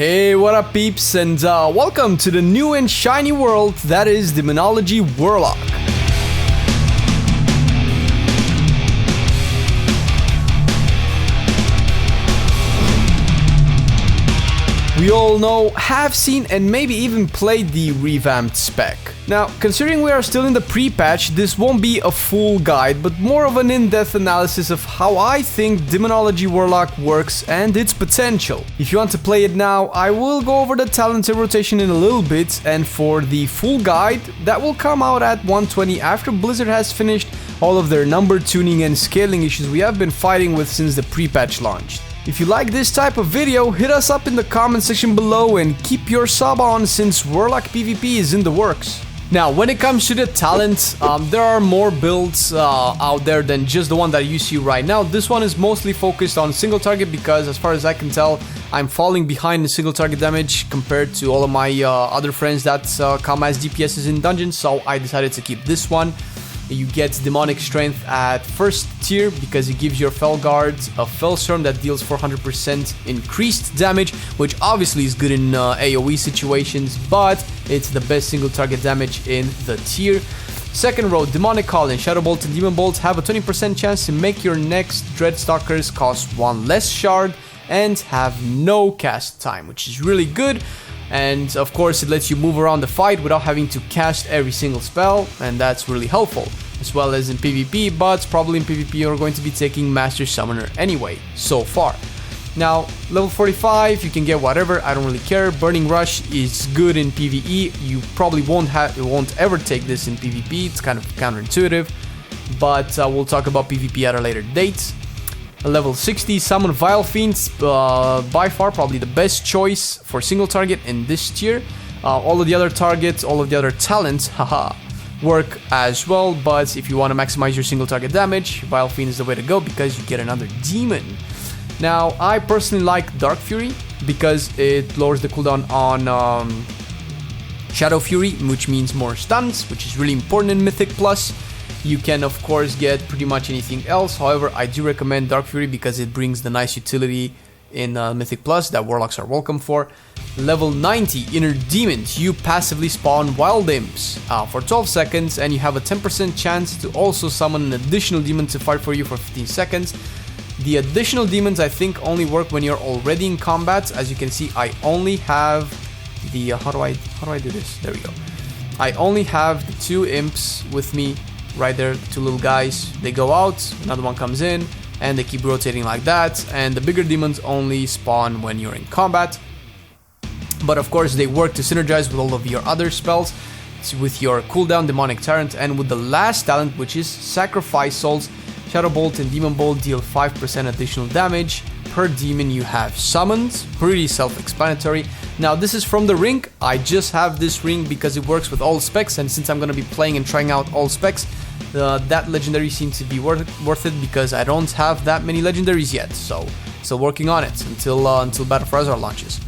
Hey, what up peeps, and welcome to the new and shiny world that is Demonology Warlock. We all know, have seen, and maybe even played the revamped spec. Now, considering we are still in the pre-patch, this won't be a full guide, but more of an in-depth analysis of how I think Demonology Warlock works and its potential. If you want to play it now, I will go over the talent rotation in a little bit, and for the full guide, that will come out at 120 after Blizzard has finished all of their number tuning and scaling issues we have been fighting with since the pre-patch launched. If you like this type of video, hit us up in the comment section below and keep your sub on since Warlock PvP is in the works. Now, when it comes to the talent, there are more builds out there than just the one that you see right now. This one is mostly focused on single target because, as far as I can tell, I'm falling behind in single target damage compared to all of my other friends that come as DPSs in dungeons, so I decided to keep this one. You get demonic strength at first tier because it gives your Fel Guard a Fel Storm that deals 400% increased damage, which obviously is good in AoE situations, but it's the best single target damage in the tier. Second row, Demonic Call and Shadow Bolt and Demon Bolt have a 20% chance to make your next Dreadstalkers cost 1 less shard and have no cast time, which is really good. And of course, it lets you move around the fight without having to cast every single spell, and that's really helpful, as well as in PvP, but probably in PvP you're going to be taking Master Summoner anyway, so far. Now, level 45, you can get whatever, I don't really care. Burning Rush is good in PvE, you probably won't ever take this in PvP, it's kind of counterintuitive, but we'll talk about PvP at a later date. Level 60, Summon Vile Fiends, by far probably the best choice for single target in this tier. All of the other targets, all of the other talents, haha, work as well, but if you want to maximize your single target damage, Vile Fiend is the way to go because you get another demon. Now, I personally like Dark Fury because it lowers the cooldown on Shadow Fury, which means more stuns, which is really important in Mythic Plus. You can of course get pretty much anything else, however I do recommend Dark Fury because it brings the nice utility in Mythic Plus that Warlocks are welcome for. Level 90, Inner Demons, you passively spawn Wild Imps for 12 seconds and you have a 10% chance to also summon an additional demon to fight for you for 15 seconds. The additional demons I think only work when you're already in combat. As you can see, I only have the, how do I do this? There we go. I only have the 2 imps with me. Right there, 2 little guys, they go out, another one comes in, and they keep rotating like that, and the bigger demons only spawn when you're in combat. But of course they work to synergize with all of your other spells, with your cooldown, Demonic Tyrant, and with the last talent, which is Sacrifice Souls. Shadow Bolt and Demon Bolt deal 5% additional damage per demon you have summoned. Pretty self-explanatory. Now, this is from the ring. I just have this ring because it works with all specs, and since I'm going to be playing and trying out all specs, that legendary seems to be worth it because I don't have that many legendaries yet, so still working on it until Battle for Azeroth launches.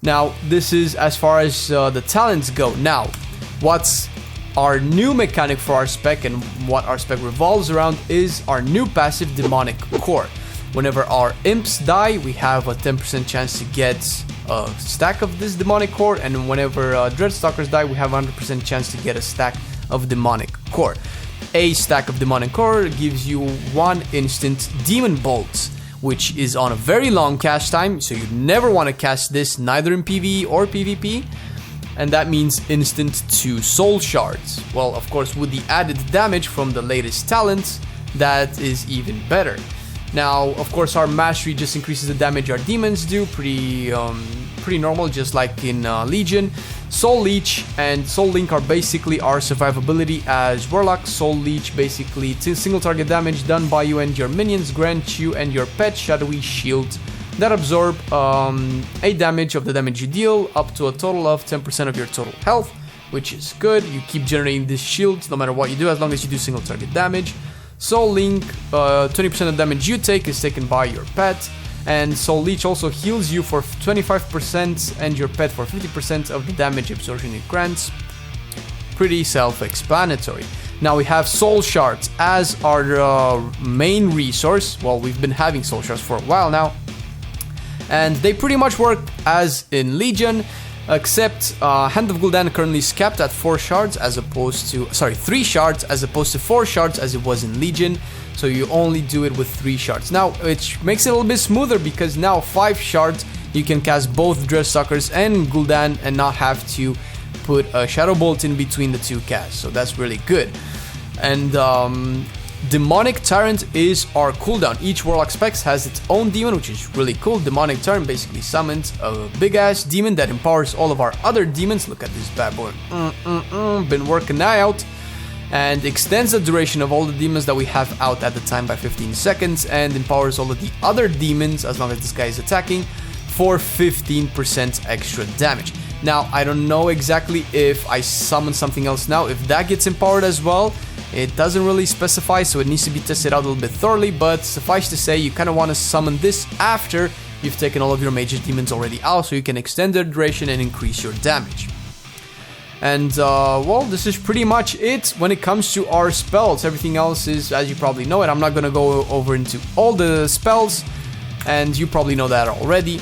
Now, this is as far as the talents go. Now, what's our new mechanic for our spec and what our spec revolves around is our new passive Demonic Core. Whenever our imps die, we have a 10% chance to get a stack of this Demonic Core, and whenever Dreadstalkers die, we have a 100% chance to get a stack of Demonic Core. A stack of Demonic Core gives you 1 instant Demon Bolt, which is on a very long cast time, so you never want to cast this neither in PvE or PvP, and that means instant 2 Soul Shards. Well, of course, with the added damage from the latest talents, that is even better. Now, of course, our mastery just increases the damage our demons do, pretty normal, just like in Legion. Soul Leech and Soul Link are basically our survivability as Warlock. Soul Leech basically single target damage done by you and your minions grant you and your pet Shadowy Shield that absorb 8 damage of the damage you deal, up to a total of 10% of your total health, which is good. You keep generating this shield no matter what you do, as long as you do single target damage. Soul Link, 20% of damage you take is taken by your pet, and Soul Leech also heals you for 25% and your pet for 50% of the damage absorption it grants. Pretty self-explanatory. Now we have Soul Shards as our main resource. Well, we've been having Soul Shards for a while now, And they pretty much work as in Legion, except Hand of Gul'dan currently is capped at 4 shards as opposed to, 3 shards as opposed to 4 shards as it was in Legion. So you only do it with 3 shards. Now, which makes it a little bit smoother because now 5 shards you can cast both Dreadstalkers and Gul'dan and not have to put a Shadow Bolt in between the 2 casts. So that's really good. And Demonic Tyrant is our cooldown. Each Warlock specs has its own demon, which is really cool. Demonic Tyrant basically summons a big-ass demon that empowers all of our other demons. Look at this bad boy. Been working that out. And extends the duration of all the demons that we have out at the time by 15 seconds. And empowers all of the other demons, as long as this guy is attacking, for 15% extra damage. Now, I don't know exactly if I summon something else now, if that gets empowered as well. It doesn't really specify, so it needs to be tested out a little bit thoroughly, but suffice to say, you kind of want to summon this after you've taken all of your major demons already out, so you can extend their duration and increase your damage. And, well, this is pretty much it when it comes to our spells. Everything else is, as you probably know it, I'm not going to go over into all the spells, and you probably know that already.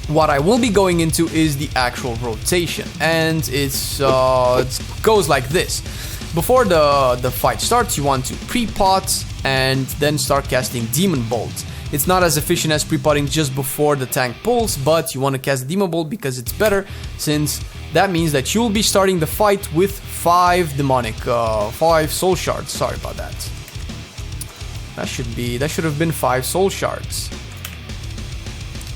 What I will be going into is the actual rotation, and it goes like this. Before the fight starts, you want to pre-pot and then start casting Demon Bolt. It's not as efficient as pre-potting just before the tank pulls, but you want to cast Demon Bolt because it's better, since that means that you'll be starting the fight with 5 soul shards. Sorry about that. That should have been 5 soul shards.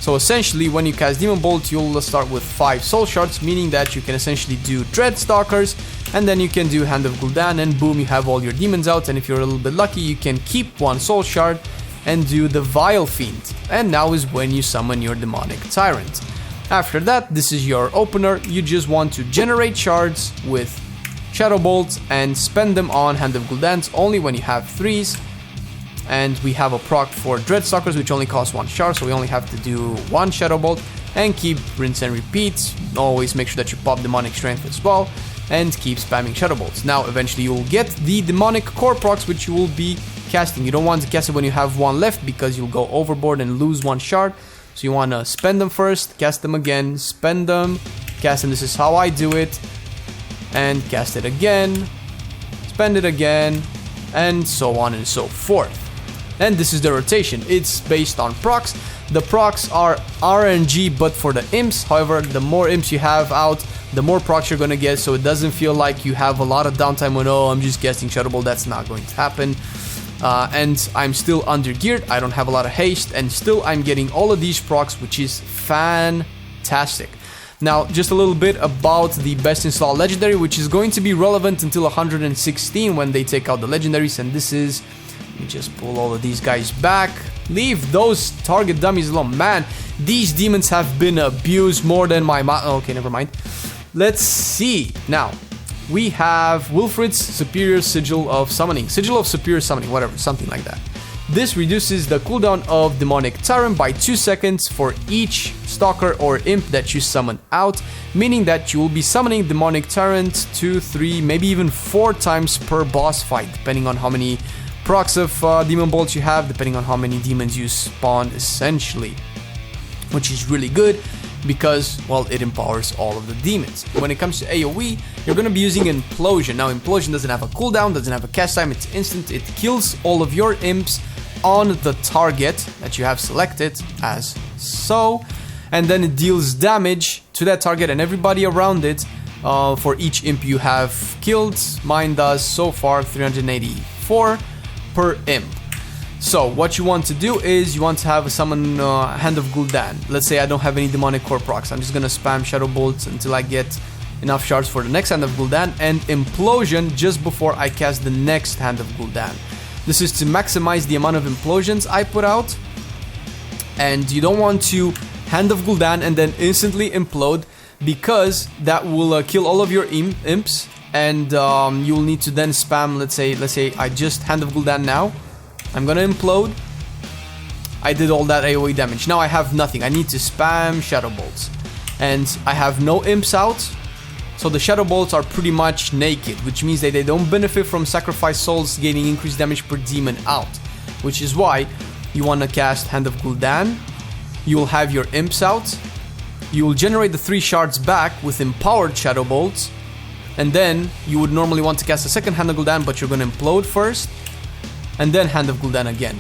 So essentially, when you cast Demon Bolt, you'll start with 5 soul shards, meaning that you can essentially do Dreadstalkers, and then you can do Hand of Gul'dan, and boom, you have all your demons out. And if you're a little bit lucky, you can keep 1 soul shard and do the Vile Fiend. And now is when you summon your Demonic Tyrant. After that, this is your opener. You just want to generate shards with Shadow Bolt and spend them on Hand of Gul'dan only when you have 3s. And we have a proc for Dreadstalkers, which only costs 1 shard, so we only have to do 1 Shadow Bolt. And keep rinse and repeat. Always make sure that you pop Demonic Strength as well. And keep spamming Shadow Bolts. Now, eventually you will get the Demonic Core procs, which you will be casting. You don't want to cast it when you have 1 left, because you'll go overboard and lose 1 shard. So you want to spend them first, cast them again, spend them, cast them. This is how I do it. And cast it again, spend it again, and so on and so forth. And this is the rotation. It's based on procs. The procs are RNG, but for the imps. However, the more imps you have out, the more procs you're going to get, so it doesn't feel like you have a lot of downtime when, oh, I'm just casting Shadow Ball. That's not going to happen. And I'm still under geared. I don't have a lot of haste, and still I'm getting all of these procs, which is fantastic. Now, just a little bit about the best install legendary, which is going to be relevant until 116 when they take out the legendaries, and this is... Let me just pull all of these guys back. Leave those target dummies alone. Man, these demons have been abused more than my... Okay, never mind. Let's see. Now, we have Wilfred's Superior Sigil of Summoning. Sigil of Superior Summoning, whatever, something like that. This reduces the cooldown of Demonic Tyrant by 2 seconds for each Stalker or Imp that you summon out, meaning that you will be summoning Demonic Tyrant 2, 3, maybe even 4 times per boss fight, depending on how many procs of Demon Bolts you have, depending on how many demons you spawn, essentially. Which is really good, because, well, it empowers all of the demons. When it comes to AoE, you're going to be using Implosion. Now, Implosion doesn't have a cooldown, doesn't have a cast time, it's instant. It kills all of your imps on the target that you have selected, as so. And then it deals damage to that target and everybody around it for each imp you have killed. Mine does, so far, 384 per imp. So, what you want to do is, you want to have a summon Hand of Gul'dan. Let's say I don't have any Demonic Core procs. I'm just gonna spam Shadow Bolts until I get enough shards for the next Hand of Gul'dan, and Implosion just before I cast the next Hand of Gul'dan. This is to maximize the amount of implosions I put out. And you don't want to Hand of Gul'dan and then instantly implode, because that will kill all of your imps, and you will need to then spam, let's say I just Hand of Gul'dan now. I'm gonna implode. I did all that AoE damage. Now I have nothing. I need to spam Shadow Bolts. And I have no imps out. So the Shadow Bolts are pretty much naked, which means that they don't benefit from sacrifice souls gaining increased damage per demon out. Which is why you want to cast Hand of Gul'dan, you'll have your imps out. You will generate the 3 shards back with empowered shadow bolts, and then you would normally want to cast a second Hand of Gul'dan, but you're going to implode first, and then Hand of Gul'dan again,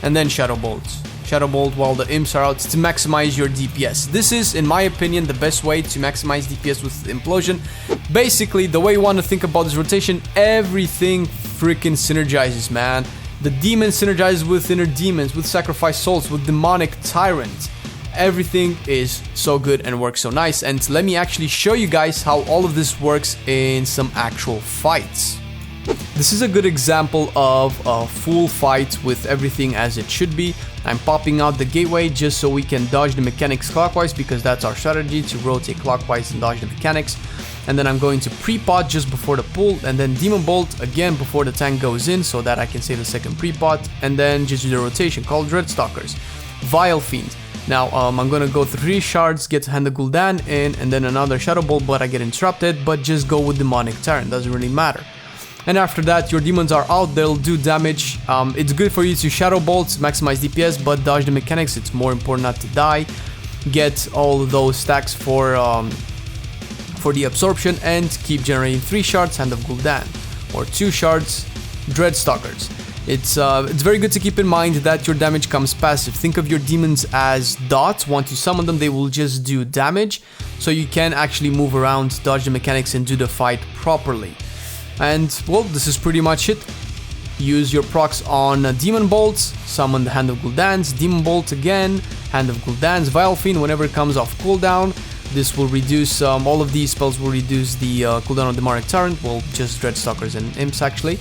and then shadow bolts. Shadow bolt while the imps are out to maximize your DPS. This is, in my opinion, the best way to maximize DPS with implosion. Basically, the way you want to think about this rotation, everything freaking synergizes, man. The demon synergizes with inner demons, with sacrifice souls, with demonic tyrant. Everything is so good and works so nice, and let me actually show you guys how all of this works in some actual fights. This is a good example of a full fight with everything as it should be. I'm popping out the gateway just so we can dodge the mechanics clockwise, because that's our strategy, to rotate clockwise and dodge the mechanics. And then I'm going to pre-pot just before the pull, and then Demon Bolt again before the tank goes in so that I can save the second pre-pot, and then just do the rotation called Dreadstalkers. Vile Fiend. Now, I'm gonna go 3 shards, get Hand of Gul'dan in, and then another Shadow Bolt, but I get interrupted, but just go with Demonic Tyrant, doesn't really matter. And after that, your demons are out, they'll do damage. It's good for you to Shadow Bolt, maximize DPS, but dodge the mechanics, it's more important not to die. Get all those stacks for the absorption, and keep generating 3 shards, Hand of Gul'dan, or 2 shards, Dreadstalkers. It's very good to keep in mind that your damage comes passive. Think of your demons as dots. Once you summon them, they will just do damage, so you can actually move around, dodge the mechanics, and do the fight properly. And well, this is pretty much it. Use your procs on Demon Bolts, summon the Hand of Gul'dan's, Demon Bolt again, Hand of Gul'dan's, Vile Fiend whenever it comes off cooldown. This will reduce, all of these spells will reduce the cooldown of Demonic Tyrant, well, just Dreadstalkers and Imps actually.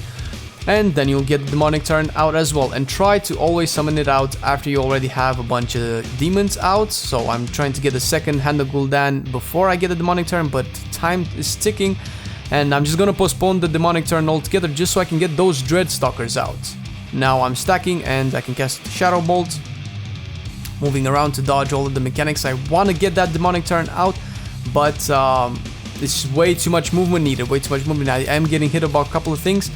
And then you'll get the Demonic Tyrant out as well, and try to always summon it out after you already have a bunch of demons out. So I'm trying to get the second Hand of Gul'dan before I get the Demonic Tyrant, but time is ticking, and I'm just gonna postpone the Demonic Tyrant altogether just so I can get those Dreadstalkers out. Now I'm stacking and I can cast Shadow Bolt, moving around to dodge all of the mechanics. I want to get that Demonic Tyrant out, but it's way too much movement needed, way too much movement. I am getting hit about a couple of things.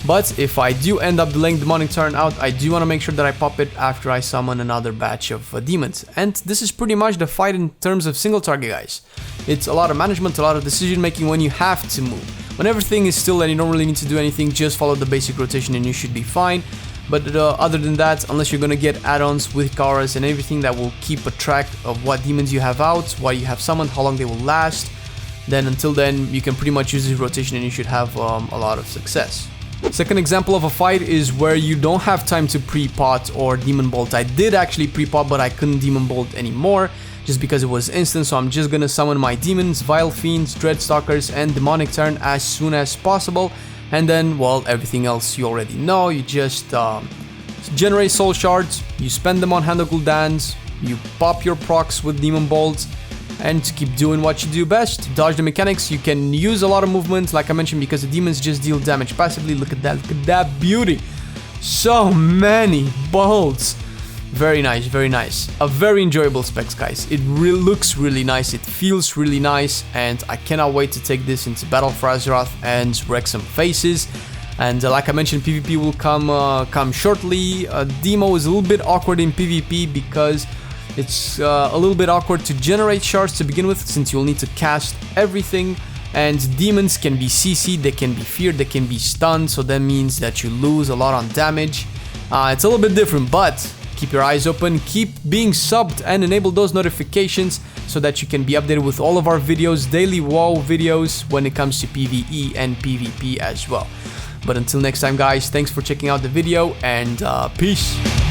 But if I do end up delaying Demonic Tyrant out, I do want to make sure that I pop it after I summon another batch of demons. And this is pretty much the fight in terms of single target, guys. It's a lot of management, a lot of decision making when you have to move. When everything is still and you don't really need to do anything, just follow the basic rotation and you should be fine. But other than that, unless you're going to get add-ons with Kauras and everything that will keep a track of what demons you have out, what you have summoned, how long they will last, then until then you can pretty much use this rotation and you should have a lot of success. Second example of a fight is where you don't have time to pre-pot or Demon Bolt. I did actually pre-pot, but I couldn't Demon Bolt anymore just because it was instant, so I'm just gonna summon my demons, Vile Fiends, Dreadstalkers, and Demonic Tyrant as soon as possible. And then, well, everything else you already know. You just generate soul shards, you spend them on Hand of Gul'dan's, you pop your procs with Demon Bolts, and keep doing what you do best. Dodge the mechanics. You can use a lot of movement, like I mentioned, because the demons just deal damage passively. Look at that beauty. So many bolts. Very nice, very nice. A very enjoyable specs, guys. It looks really nice, it feels really nice, and I cannot wait to take this into Battle for Azeroth and wreck some faces. And like I mentioned, PvP will come shortly. Demo is a little bit awkward in PvP because it's a little bit awkward to generate shards to begin with, since you'll need to cast everything, and demons can be CC'd, they can be feared, they can be stunned, so that means that you lose a lot on damage. It's a little bit different, but keep your eyes open, keep being subbed, and enable those notifications so that you can be updated with all of our videos, daily WoW videos, when it comes to PvE and PvP as well. But until next time, guys, thanks for checking out the video, and peace!